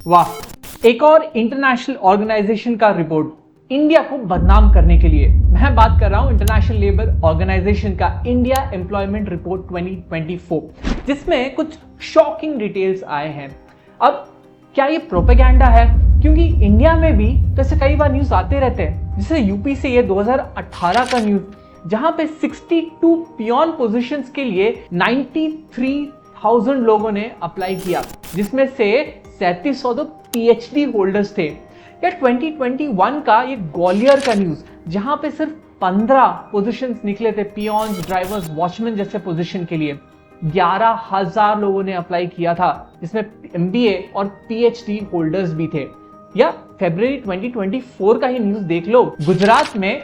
वाह, एक और इंटरनेशनल ऑर्गेनाइजेशन का रिपोर्ट इंडिया को बदनाम करने के लिए। मैं बात कर रहा हूं इंटरनेशनल लेबर ऑर्गेनाइजेशन का इंडिया एम्प्लॉयमेंट रिपोर्ट 2024, जिसमें कुछ शॉकिंग डिटेल्स आए हैं। अब क्या ये प्रोपेगेंडा है? क्योंकि इंडिया में भी जैसे कई बार न्यूज आते रहते हैं, जैसे यूपी से ये 2018 का न्यूज, जहां पे 62 पियोन पोजीशंस के लिए 93,000 लोगों ने अप्लाई किया, जिसमें से 3700 तो पीएचडी होल्डर्स थे। या 2021 का ये ग्वालियर का न्यूज, जहां पे सिर्फ 15 पोजीशंस निकले थे पियोन्स, ड्राइवर्स, वॉचमैन जैसे पोजीशन के लिए। 11,000 लोगों ने अप्लाई किया था, जिसमें एमबीए और पीएचडी होल्डर्स भी थे। या फरवरी 2024 का ही न्यूज देख लो, गुजरात में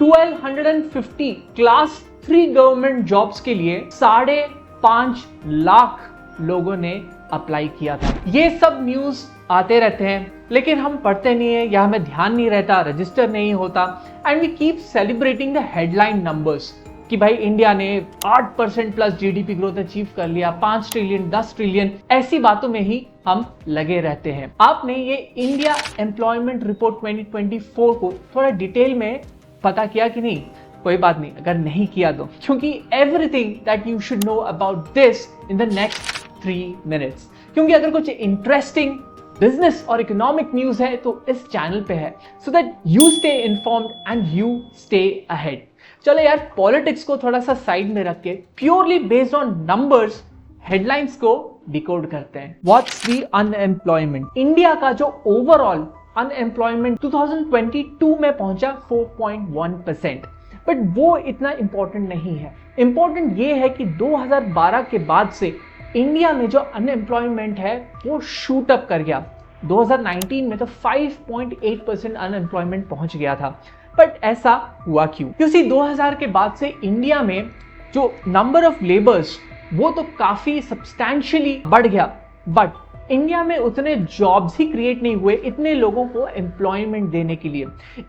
1250 क्लास 3 गवर्नमेंट जॉब्स के लिए 5.5 लाख लोगों ने अप्लाई किया था। ये सब न्यूज आते रहते हैं, लेकिन हम पढ़ते नहीं है या हमें ध्यान नहीं रहता, रजिस्टर नहीं होता, and we keep celebrating the headline numbers कि भाई इंडिया ने 8% प्लस जीडीपी ग्रोथ अचीव कर लिया, 5 ट्रिलियन, 10 ट्रिलियन, ऐसी बातों में ही हम लगे रहते हैं। आपने ये इंडिया एम्प्लॉयमेंट रिपोर्ट 2024 को थोड़ा डिटेल में पता किया कि नहीं? कोई बात नहीं अगर नहीं किया तो, क्योंकि everything that you should know about this in the next 3 minutes. क्योंकि अगर कुछ इंटरेस्टिंग बिजनेस और इकोनॉमिक न्यूज है तो इस चैनल पे है, so that you stay informed and you stay ahead. चलो यार, पॉलिटिक्स को थोड़ा सा साइड में रख के purely based on numbers headlines को डिकोड करते हैं। What's the unemployment? इंडिया का जो ओवरऑल अनएम्प्लॉयमेंट 2022 में पहुंचा 4.1%, बट वो इतना इंपॉर्टेंट नहीं है। इंपॉर्टेंट ये है कि 2012 के बाद से इंडिया में जो अनएम्प्लॉयमेंट है वो शूट अप कर गया। 2019 में तो 5.8% अनएम्प्लॉयमेंट पहुंच गया था। बट ऐसा हुआ क्यों? क्योंकि 2000 के बाद से इंडिया में जो नंबर ऑफ लेबर्स वो तो काफी सब्सटैंशियली बढ़ गया, बट इंडिया में उतने जॉब्स ही क्रिएट नहीं हुए इतने लोगों को एम्प्लॉयमेंट देने के लिए।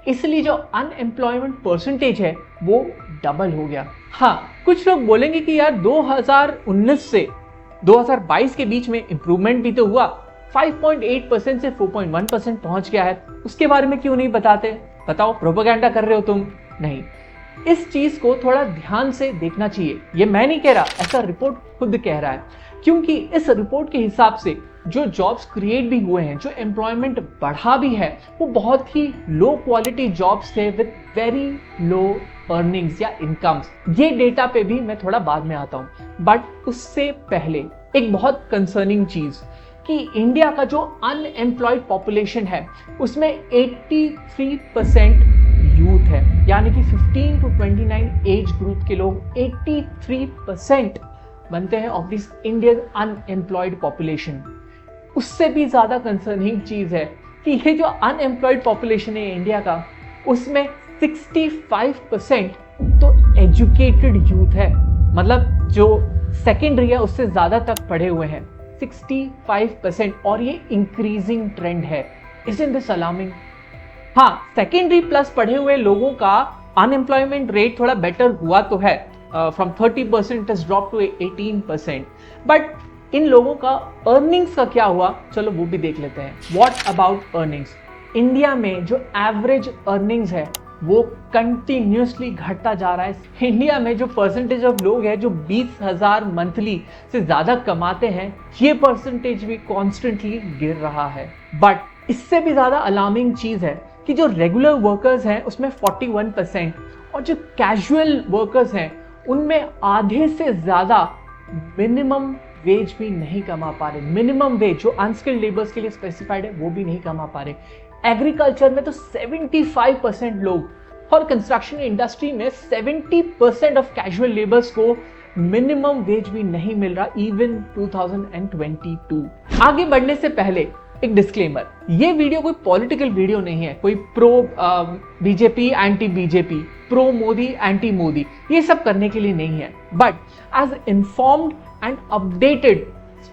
इसलिए जो अनएम्प्लॉयमेंट परसेंटेज है वो डबल हो गया। हाँ, कुछ लोग बोलेंगे कि यार 2019 से 2022 के बीच में इंप्रूवमेंट भी तो हुआ, 5.8% से 4.1% पहुंच गया है, उसके बारे में क्यों नहीं बताते? बताओ, प्रोपेगेंडा कर रहे हो तुम? नहीं, इस चीज को थोड़ा ध्यान से देखना चाहिए। ये मैं नहीं कह रहा, ऐसा रिपोर्ट खुद कह रहा है। क्योंकि इस रिपोर्ट के हिसाब से जो जॉब्स क्रिएट भी हुए हैं, जो एम्प्लॉयमेंट बढ़ा भी है, वो बहुत ही लो क्वालिटी जॉब्स थे विद वेरी लो अर्निंग्स या इनकम्स। ये डेटा पे भी मैं थोड़ा बाद में आता हूं, बट उससे पहले एक बहुत कंसर्निंग चीज कि इंडिया का जो अनएम्प्लॉयड पॉपुलेशन है उसमें 83% यूथ है, यानी कि 15 to 29 एज ग्रुप के लोग 83% बनते हैं of this Indian unemployed population. उससे भी ज्यादा कंसर्निंग चीज है कि ये जो अनएम्प्लॉयड पॉपुलेशन है इंडिया का, उसमें 65% तो एजुकेटेड यूथ है, मतलब जो सेकेंडरी है उससे ज्यादा तक पढ़े हुए हैं, 65%, और ये इंक्रीजिंग ट्रेंड है। Isn't this alarming? हाँ, सेकेंडरी प्लस पढ़े हुए लोगों का अनएम्प्लॉयमेंट रेट थोड़ा बेटर हुआ तो है, from 30% is drop to 18%, but इन लोगों का अर्निंग्स का क्या हुआ, चलो वो भी देख लेते हैं। What about earnings? इंडिया में जो एवरेज अर्निंग्स है वो कंटिन्यूसली घटता जा रहा है। इंडिया में जो परसेंटेज ऑफ लोग हैं जो 20,000 मंथली से ज्यादा कमाते हैं, ये परसेंटेज भी कॉन्स्टेंटली गिर रहा है। बट इससे भी ज्यादा अलार्मिंग चीज है कि जो रेगुलर वर्कर्स हैं उसमें 41%, और जो कैजुअल वर्कर्स हैं उनमें आधे से ज्यादा मिनिमम वेज भी नहीं कमा पा रहे। मिनिमम वेज जो अनस्किल्ड लेबर्स के लिए स्पेसिफाइड है वो भी नहीं कमा पा रहे। एग्रीकल्चर में तो 75% लोग, और कंस्ट्रक्शन इंडस्ट्री में 70% ऑफ कैजुअल लेबर्स को मिनिमम वेज भी नहीं मिल रहा, इवन 2022। आगे बढ़ने से पहले एक डिस्क्लेमर, ये वीडियो कोई पॉलिटिकल वीडियो नहीं है, कोई pro BJP anti BJP, pro Modi anti Modi, ये सब करने के लिए नहीं है। But as informed and updated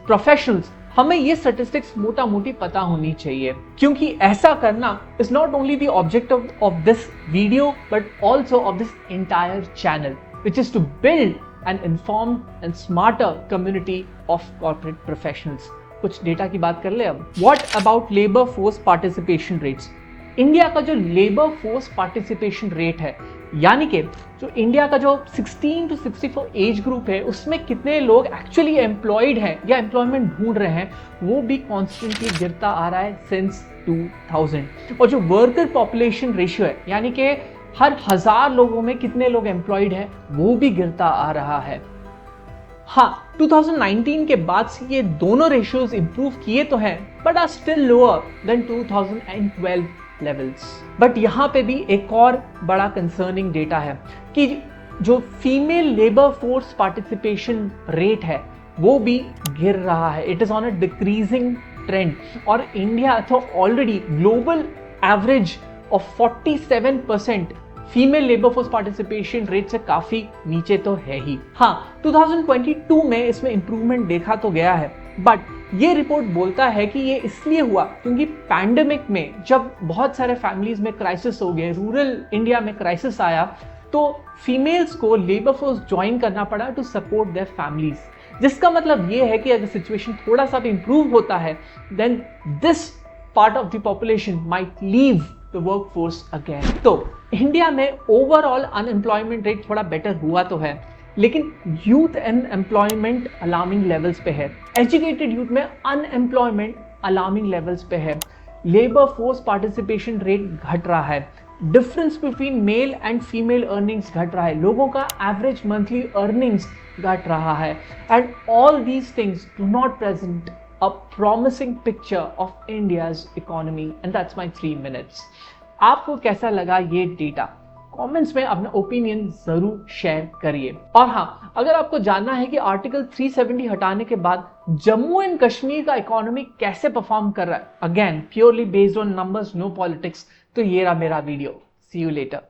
professionals हमें ये स्टैटिस्टिक्स मोटा मोटी पता होनी चाहिए, क्योंकि ऐसा करना is not only the object of this video but also of this entire channel, which is to build an informed and smarter community of corporate professionals. कुछ डेटा की बात कर ले अब। What about labour force participation rates? India का जो labour force participation rate है, यानी कि जो इंडिया का जो 16 टू 64 एज ग्रुप है, उसमें कितने लोग एक्चुअली एम्प्लॉयड हैं या एम्प्लॉयमेंट ढूंढ रहे हैं, वो भी कॉन्स्टेंटली गिरता आ रहा है सिंस 2000। और जो वर्कर पॉपुलेशन रेशियो है, यानी कि हर 1000 लोगों में कितने लोग एम्प्लॉयड हैं, वो भी गिरता आ रहा है। हाँ, 2019 के बाद से ये दोनों रेशियोज इंप्रूव किए तो हैं, but are still lower than 2012 levels. बट यहाँ पे भी एक और बड़ा कंसर्निंग डेटा है कि जो female labour force participation rate है वो भी गिर रहा है। It is on a decreasing trend और इंडिया तो already global average of 47% female labour force participation rate से काफी नीचे तो है ही। हाँ, 2022 में इसमें इंप्रूवमेंट देखा तो गया है, बट ये रिपोर्ट बोलता है कि ये इसलिए हुआ क्योंकि पैंडेमिक में जब बहुत सारे फैमिलीज में क्राइसिस हो गए, रूरल इंडिया में क्राइसिस आया, तो फीमेल्स को लेबर फोर्स ज्वाइन करना पड़ा टू सपोर्ट देयर फैमिलीज। जिसका मतलब ये है कि अगर सिचुएशन थोड़ा सा भी इंप्रूव होता है, then this part of the population might leave the work force again. तो इंडिया में ओवरऑल अनएम्प्लॉयमेंट रेट थोड़ा बेटर हुआ तो है, लेकिन यूथ अनएम्प्लॉयमेंट अलार्मिंग लेवल्स पे है। एजुकेटेड यूथ में अनएम्प्लॉयमेंट अलार्मिंग लेवल्स पे है। लेबर फोर्स पार्टिसिपेशन रेट घट रहा है। Difference between male and female earnings घट रहा है। लोगों का एवरेज मंथली अर्निंग्स घट रहा है। And all these things do not present a promising picture of India's economy, and that's my 3 minutes. आपको कैसा लगा ये डेटा? कमेंट्स में अपना ओपिनियन जरूर शेयर करिए। और हाँ, अगर आपको जानना है कि आर्टिकल 370 हटाने के बाद जम्मू एंड कश्मीर का इकोनॉमी कैसे परफॉर्म कर रहा है, again purely based on numbers, no politics, तो ये रहा मेरा वीडियो। C you later.